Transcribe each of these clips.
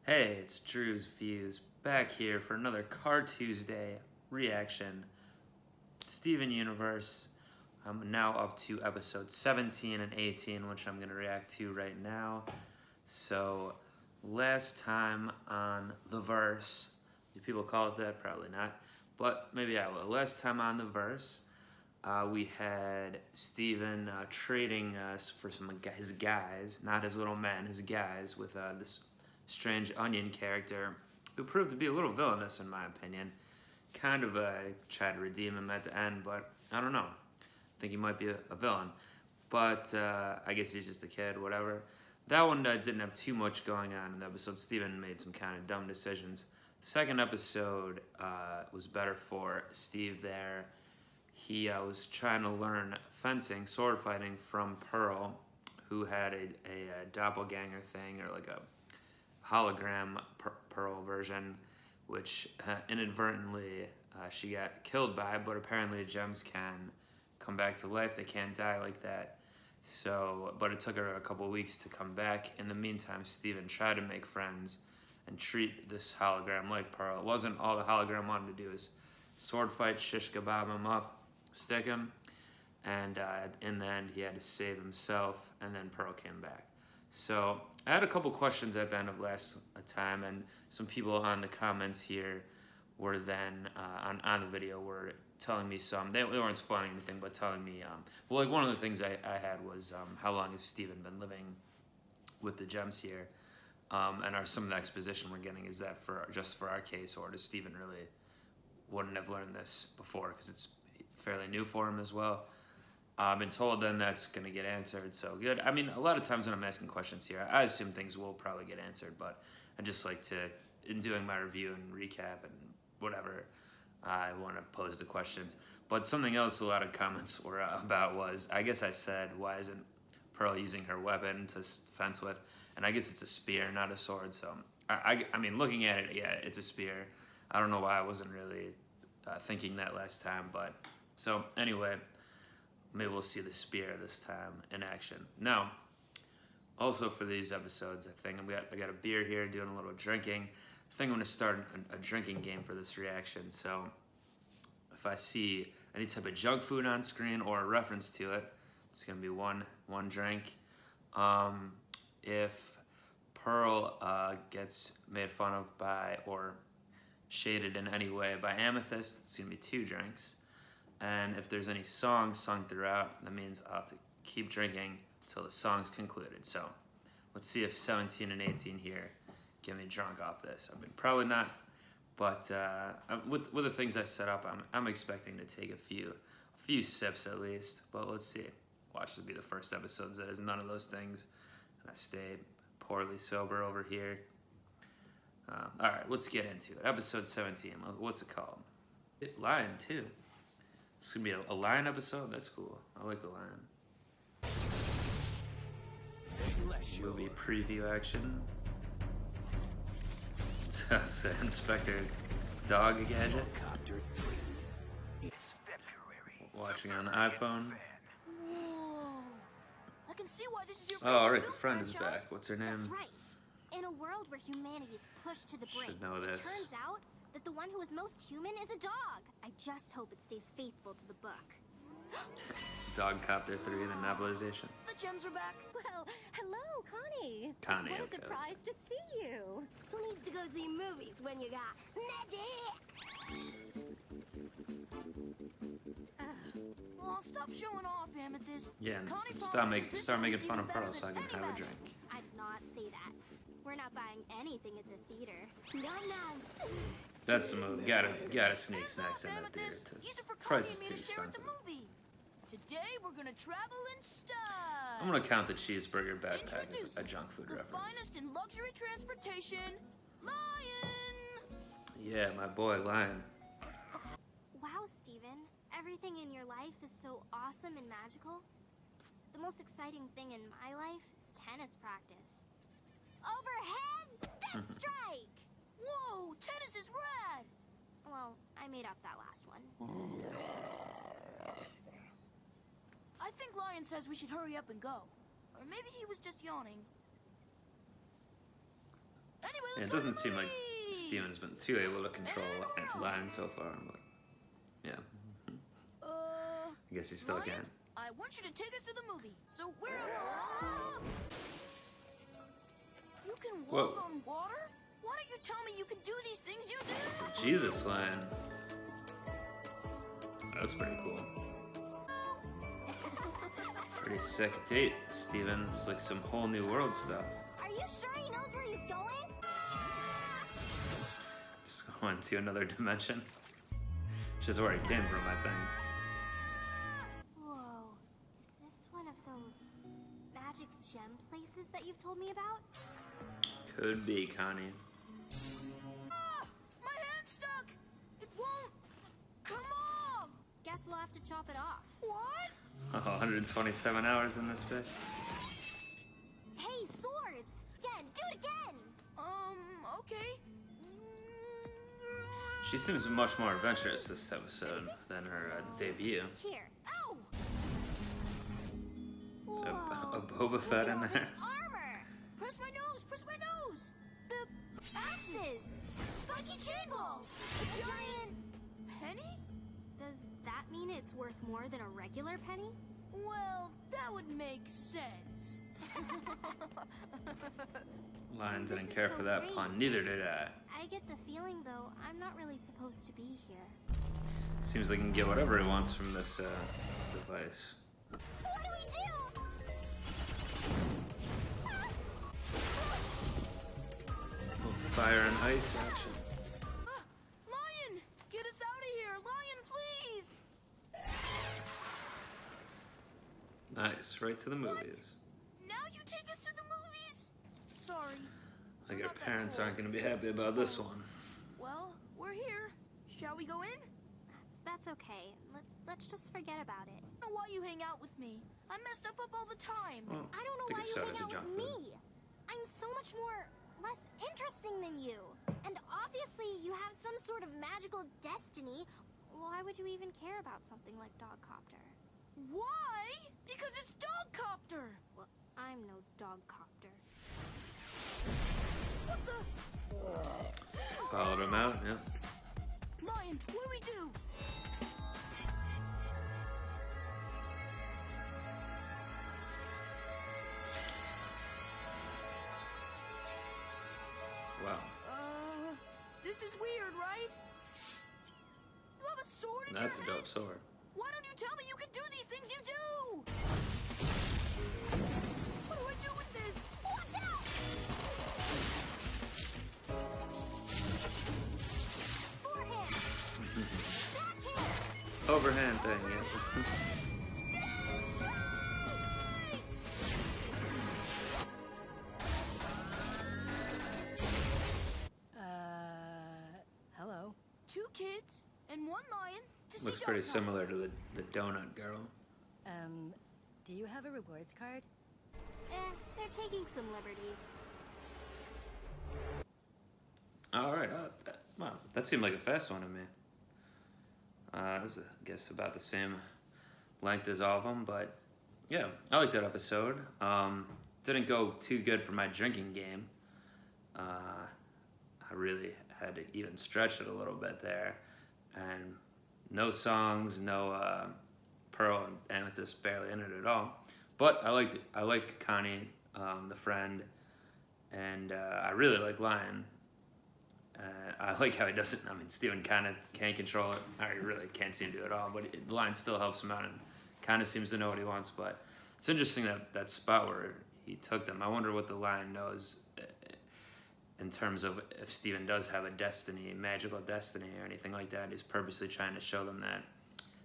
Hey, it's Drewz Viewz back here for another Car Tuesday reaction. Steven Universe. I'm now up to episode 17 and 18, which I'm going to react to right now. So, last time on the verse, do people call it that? Probably not, but maybe I will. Last time on the verse, we had Steven trading us for his guys, not his little men, his guys, with this strange onion character who proved to be a little villainous in my opinion. Kind of tried to redeem him at the end, but I don't know. I think he might be a villain. But I guess he's just a kid, whatever. That one didn't have too much going on in the episode. Steven made some kind of dumb decisions. The second episode was better for Steve there. He was trying to learn fencing, sword fighting from Pearl, who had a doppelganger thing, or like a hologram Pearl version, which inadvertently she got killed by, but apparently gems can come back to life. They can't die like that. So, but it took her a couple weeks to come back. In the meantime, Steven tried to make friends and treat this hologram like Pearl. It wasn't all the hologram wanted to do is sword fight, shish kebab him up, stick him, and in the end he had to save himself, and then Pearl came back. So I had a couple questions at the end of last time, and some people on the comments here were then on the video were telling me they weren't spoiling anything, but telling me well, like one of the things I had was how long has Steven been living with the gems here, and some of the exposition we're getting is that just for our case, or does Steven really wouldn't have learned this before because it's fairly new for him as well. I've been told then that's going to get answered, so good. I mean, a lot of times when I'm asking questions here, I assume things will probably get answered, but I just like to, in doing my review and recap and whatever, I want to pose the questions. But something else a lot of comments were about was, I guess I said, why isn't Pearl using her weapon to fence with? And I guess it's a spear, not a sword, so I mean, looking at it, yeah, it's a spear. I don't know why I wasn't really thinking that last time, but so anyway, maybe we'll see the spear this time in action. Now, also for these episodes, I think I got a beer here, doing a little drinking. I think I'm gonna start a drinking game for this reaction. So if I see any type of junk food on screen or a reference to it, it's gonna be one drink. If Pearl gets made fun of by or shaded in any way by Amethyst, it's gonna be 2 drinks. And if there's any songs sung throughout, that means I'll have to keep drinking until the song's concluded. So let's see if 17 and 18 here get me drunk off this. I mean, probably not, but with the things I set up, I'm expecting to take a few sips at least. But let's see. Watch this be the first episodes that is none of those things, and I stay poorly sober over here. All right, let's get into it. Episode 17. What's it called? Lion 2. It's gonna be a lion episode? That's cool. I like the lion. Movie preview action. It's Inspector Dog Gadget. Watching on the iPhone. Whoa. I can see why this is your Oh, alright, the friend is back. What's her name? That's right. In a world where humanity is pushed to the brink, Should know this. It turns out that the one who is most human is a dog. I just hope it stays faithful to the book. Dog Copter 3, the novelization. The gems are back. Well, hello, Connie. Connie, What a okay, surprise to see you. Who needs to go see movies when you got magic? Oh, stop showing off, Amethyst. Yeah, and Connie start promises this making movie's fun even of Pearl better so I than can any have a magic. drink. I did not say that. We're not buying anything at the theater. No. That's the move. Gotta sneak snacks in that theater too. Price is too expensive. Today we're gonna travel in style. I'm gonna count the cheeseburger backpack as a junk food reference. Finest in luxury transportation, Lion. Yeah, my boy Lion. Wow, Steven. Everything in your life is so awesome and magical. The most exciting thing in my life is tennis practice. Overhead, death strike! Whoa, tennis is rad! Well, I made up that last one. I think Lion says we should hurry up and go. Or maybe he was just yawning. Anyway, Yeah, let's it go to doesn't the seem like movie. Steven's been too able to control Lion so far, but yeah, I guess he still Lion, can. I want you to take us to the movie. So we're You can walk Whoa. on water? Why don't you tell me you can do these things you do? It's a Jesus Lion. That's pretty cool. Pretty sick date, Steven's like some whole new world stuff. Are you sure he knows where he's going? Just going to another dimension. Which is where he came from, I think. Whoa. Is this one of those magic gem places that you've told me about? Could be, Connie. Ah, my hand's stuck. It won't come off. Guess we'll have to chop it off. What? 127 hours in this bitch. Hey, swords! Again, do it again! Okay. She seems much more adventurous this episode than her debut. Here. Ow! Is there Whoa. a Boba Fett in Look at there? all this armor! Press my nose. Press my nose. The axes! Spiky chain balls. A giant... Penny? Does that mean it's worth more than a regular penny? Well, that would make sense. Lion didn't This is care so for that great. pun. Neither did I. I get the feeling, though, I'm not really supposed to be here. Seems like he can get whatever he wants from this device. What do we do? Little fire and ice action. Lion, get us out of here. Lion, please. Nice, right to the movies. Now you take us to the movies? Sorry. Like we're your not that parents cool. aren't gonna be happy about this one. Well, we're here. Shall we go in? That's okay. Let's just forget about it. I don't know why you hang out with me. I mess stuff up all the time. Well, I don't know think why of you soda hang as a out junk with food. me. I'm so much less interesting than you. And obviously you have some sort of magical destiny. Why would you even care about something like Dogcopter? Why? Because it's Dogcopter. Well, I'm no Dogcopter. What the? Followed him out, yeah. Lion, what do we do? Wow. This is weird, right? You have a sword in That's a your hand? dope sword. Why don't you tell me you can do these things you do? What do I do with this? Watch out! Forehand! Backhand! Overhand thing, yeah. Hello. 2 kids and 1 lion to see Looks pretty Dogcopter. similar to the donut girl. Do you have a rewards card? They're taking some liberties. Alright, wow, that seemed like a fast one to me. This is, I guess, about the same length as all of them, but yeah, I liked that episode. Didn't go too good for my drinking game. I really had to even stretch it a little bit there. And no songs, no Pearl and Amethyst barely in it at all. But I liked it. I like Connie, the friend, and I really like Lion. I like how he doesn't. I mean, Steven kind of can't control it. Or he really can't seem to at all. But Lion still helps him out and kind of seems to know what he wants. But it's interesting that spot where he took them. I wonder what the Lion knows in terms of if Steven does have a destiny, magical destiny, or anything like that. He's purposely trying to show them that.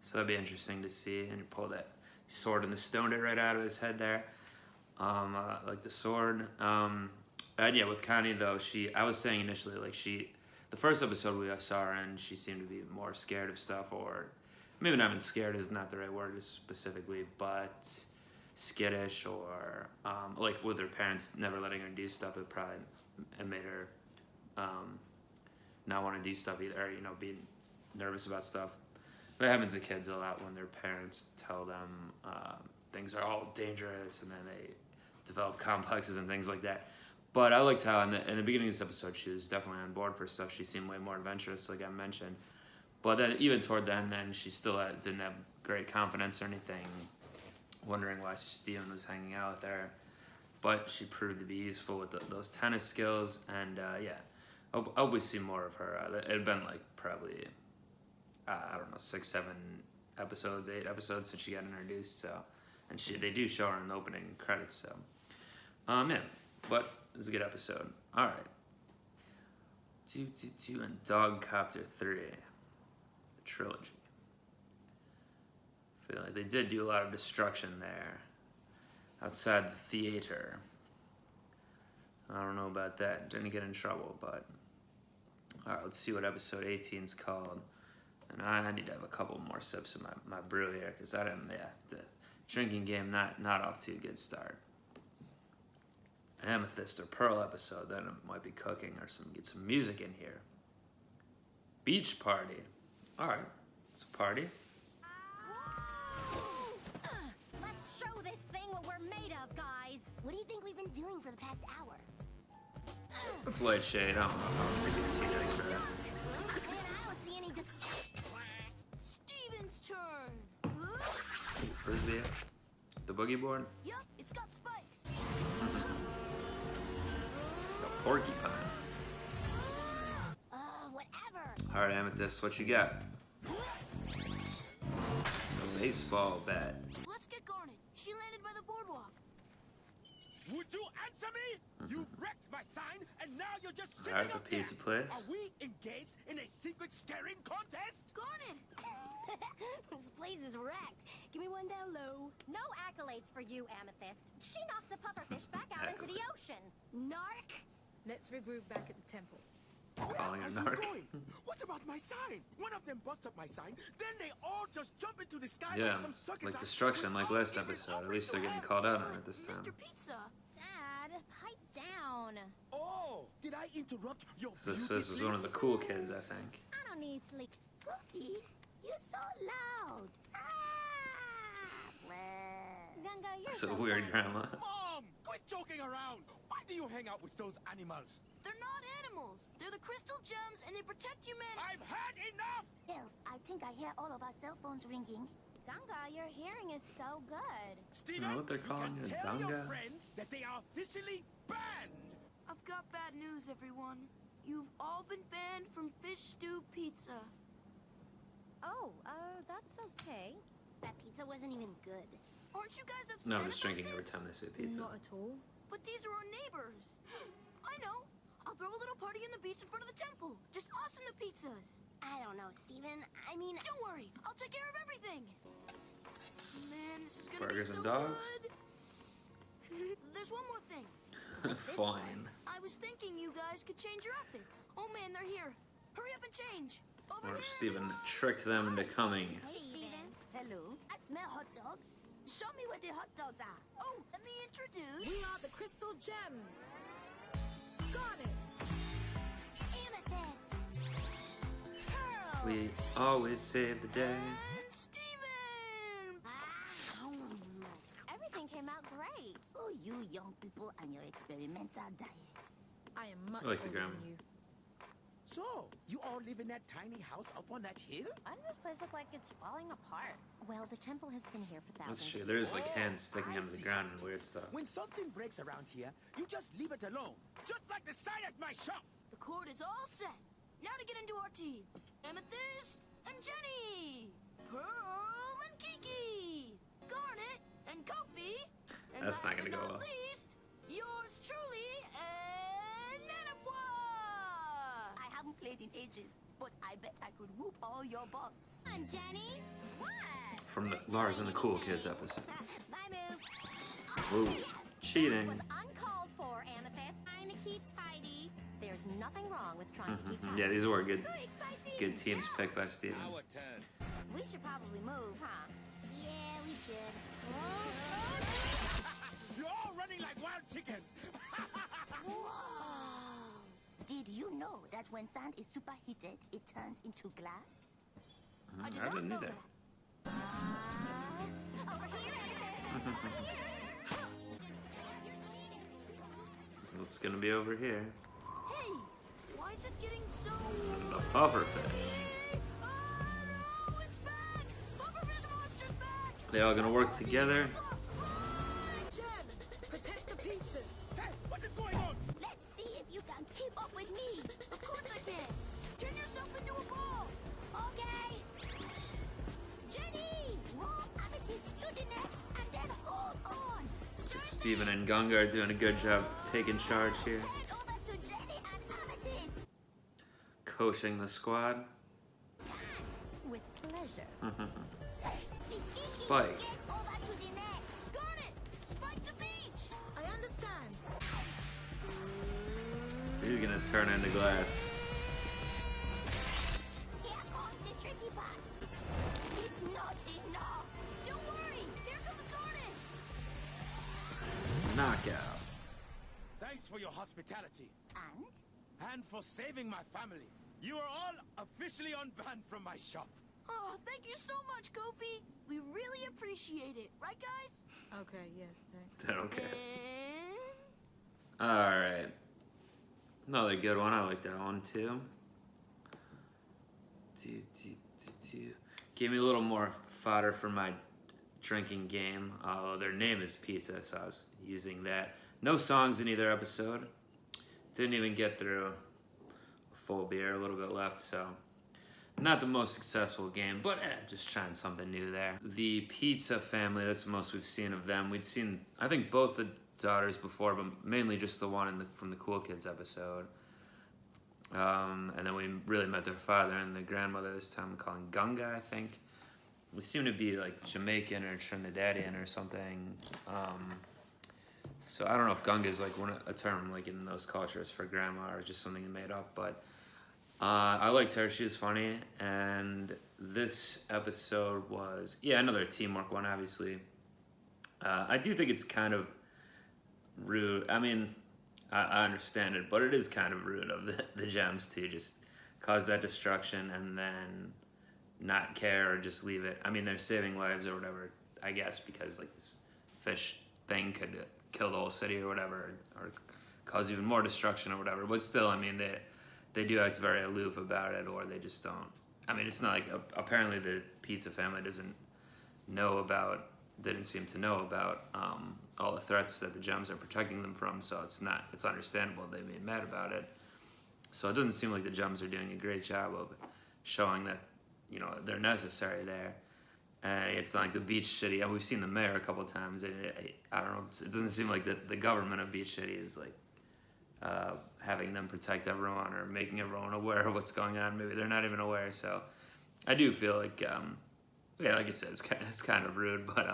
So that'd be interesting to see. And you pull that sword and the stoned it right out of his head there. Like the sword. And yeah, with Connie though, I was saying initially, like the first episode we saw her in, she seemed to be more scared of stuff, or maybe not even scared is not the right word specifically, but skittish, or like with her parents never letting her do stuff, it probably made her not want to do stuff either, or, be nervous about stuff. That happens to kids a lot when their parents tell them things are all dangerous, and then they develop complexes and things like that. But I liked how in the beginning of this episode she was definitely on board for stuff. She seemed way more adventurous, like I mentioned. But then even toward the end, then she still didn't have great confidence or anything, wondering why Steven was hanging out with her. But she proved to be useful with those tennis skills, and yeah, I hope we see more of her. It had been like probably, I don't know, 6, 7 episodes, 8 episodes since she got introduced. So, and they do show her in the opening credits. So, yeah, but it was a good episode. All right, 222 and Dogcopter 3, the trilogy. I feel like they did do a lot of destruction there outside the theater. I don't know about that. Didn't get in trouble, but all right, let's see what episode 18 is called. And I need to have a couple more sips of my brew here, because I didn't, yeah, the drinking game not off to a good start. Amethyst or Pearl episode, then it might be cooking or get some music in here. Beach party. All right, it's a party. Let's show this thing what we're made of, guys. What do you think we've been doing for the past hour? It's light shade. I don't know if I'll take it too nice for that. Man, I don't see any Steven's turn. Frisbee. The boogie board. Yup, it's got spikes. A porcupine. whatever. All right, Amethyst, what you got? A baseball bat. Let's get Garnet. She landed by the boardwalk. Would you answer me? You wrecked my sign, and now you're just sitting All right, the up there. pizza place. Are we engaged in a secret staring contest? Garnet! This place is wrecked. Give me one down low. No accolades for you, Amethyst. She knocked the pufferfish back out into the ocean. Narc! Let's regroup back at the temple. Calling Where her are you narc. going? What about my sign? One of them busts up my sign, then they all just jump into the sky Yeah, like some circus like act destruction, like without last even episode. At offering least to they're getting help. called out on it this time. Mr. Pizza. Dad, pipe down. Oh, did I interrupt your So beauty this was one of sleep? the cool kids, I think. I don't need sleep. Goofy, you're so loud. Gunga, you're It's a so weird funny. grandma. Mom, quit joking around. Why do you hang out with those animals? They're not animals. They're the crystal gems, and they protect humanity. I've had enough! Hills, I think I hear all of our cell phones ringing. Gunga, your hearing is so good. Steven, know what they're calling you you, can tell your Dunga? friends that they are officially banned. I've got bad news, everyone. You've all been banned from fish stew pizza. Oh, that's okay. That pizza wasn't even good. Aren't you guys upset No, I'm just about drinking every this? time they say pizza. Not at all. But these are our neighbors. I know. I'll throw a little party in the beach in front of the temple. Just us and the pizzas. I don't know, Steven. I mean, Don't worry. I'll take care of everything. Man, this is gonna Burgers be so and dogs? good. There's one more thing. Fine. I was thinking you guys could change your outfits. Oh man, they're here. Hurry up and change. Over Or here. Steven tricked them into coming. hey, Steven. Hello. I smell hot dogs. Show me where the hot dogs are. Oh, let me introduce. We are the Crystal Gems. Garnet. Amethyst. Pearl. We always save the day. And Steven! Everything came out great. Oh, you young people and your experimental diets. I am much I like the older grandma. than you. So, you all live in that tiny house up on that hill? Why does this place look like it's falling apart? Well, the temple has been here for That's thousands. true. There's like hands sticking I into the see. ground and weird stuff. When something breaks around here, you just leave it alone. Just like the sign at my shop. The court is all set. Now to get into our teams. Amethyst and Jenny. Pearl and Kiki. Garnet and Kofi. And That's last not gonna but go well. least, yours truly, and Nanapois. I haven't played in ages, but I bet I could whoop all your butts. Come on, Jenny. What? From the Lars and the Cool Kids episode. My move. Ooh, cheating. That was uncalled for, Amethyst. Trying to keep tidy. There's nothing wrong with trying to keep tidy. Yeah, these were good, So exciting. good teams picked by Steven. turn. We should probably move, huh? Yeah, we should. You're all running like wild chickens. Whoa! Did you know that when sand is superheated, it turns into glass? I didn't know that. Over here, Amethyst. Over here. It's gonna be over here. Hey, why is it getting so... The pufferfish. Oh no, it's back! Pufferfish monster's back! They all gonna work together. Gems, protect the pizzas. Hey, what is going on? Let's see if you can keep up with me. Of course I can! Turn yourself into a ball! Okay. Jenny, roll amethyst to the net and then hold on. Steven and Gunga are doing a good job taking charge here. Head over to Jenny and amethyst. Coaching the squad. With pleasure. Spike. Get over to the net. Got it! Spike the beach! I understand. He's gonna turn into glass. Here comes the tricky part. It's not enough. Don't worry! Here comes Garnet! Knockout. Thanks for your hospitality And and for saving my family. You are all officially unbanned from my shop. Oh, thank you so much, Kofi! We really appreciate it, right guys? Okay, yes, thanks. Okay. And... Alright. Another good one. I like that one too. Gave me a little more fodder for my drinking game. Their name is Pizza, so I was using that. No songs in either episode. Didn't even get through a full beer, a little bit left, so not the most successful game, but just trying something new there. The Pizza family, that's the most we've seen of them. We'd seen, I think, both the daughters before, but mainly just the one from the Cool Kids episode. And then we really met their father and the grandmother this time, calling Gunga, I think. We seem to be like Jamaican or Trinidadian or something. So I don't know if Gunga is like a term like in those cultures for grandma or just something they made up, but I liked her. She was funny, and this episode was, another teamwork one, obviously. I do think it's kind of rude. I mean, I understand it, but it is kind of rude of the Gems to just cause that destruction and then not care or just leave it. I mean, they're saving lives or whatever, I guess, because like this fish thing could kill the whole city or whatever, or cause even more destruction or whatever. But still, I mean, they do act very aloof about it, or they just don't. I mean, it's not like, apparently the Pizza family didn't seem to know about all the threats that the Gems are protecting them from, so it's understandable they'd be mad about it. So it doesn't seem like the Gems are doing a great job of showing that, you know, they're necessary there. It's not like the Beach City, and we've seen the mayor a couple of times, and I don't know, it doesn't seem like the government of Beach City is like having them protect everyone or making everyone aware of what's going on. Maybe they're not even aware, so I do feel like, like I said, it's kind of rude, but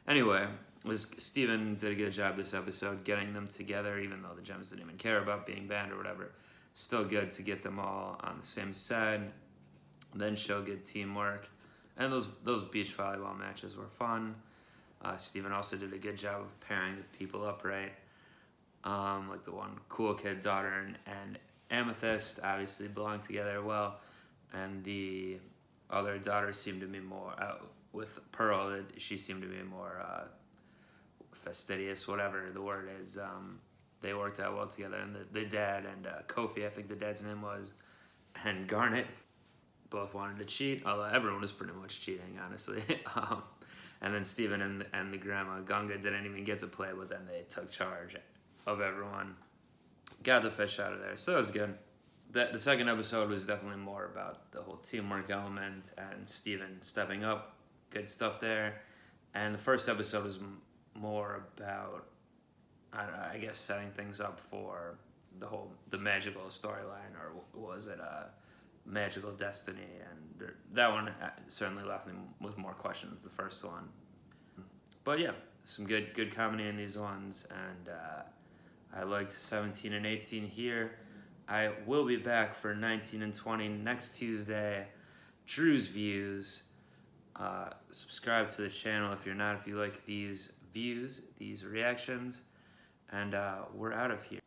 anyway, Steven did a good job this episode getting them together, even though the Gems didn't even care about being banned or whatever. Still good to get them all on the same side, then show good teamwork. And those beach volleyball matches were fun. Steven also did a good job of pairing the people up right. Like the one Cool Kid daughter and Amethyst obviously belong together well. And the other daughter seemed to be more, with Pearl, she seemed to be more fastidious, whatever the word is. They worked out well together. And the dad and Kofi, I think the dad's name was, and Garnet, both wanted to cheat, although everyone was pretty much cheating, honestly. And then Steven and the grandma, Gunga, didn't even get to play, but then they took charge of everyone. Got the fish out of there, so it was good. The second episode was definitely more about the whole teamwork element and Steven stepping up. Good stuff there. And the first episode was more about, I guess, setting things up for the magical storyline, or was it Magical Destiny, and that one certainly left me with more questions, the first one. But yeah, some good comedy in these ones, and I liked 17 and 18 here. I will be back for 19 and 20 next Tuesday. Drewz Viewz. Subscribe to the channel if you're not, if you like these views, these reactions, and we're out of here.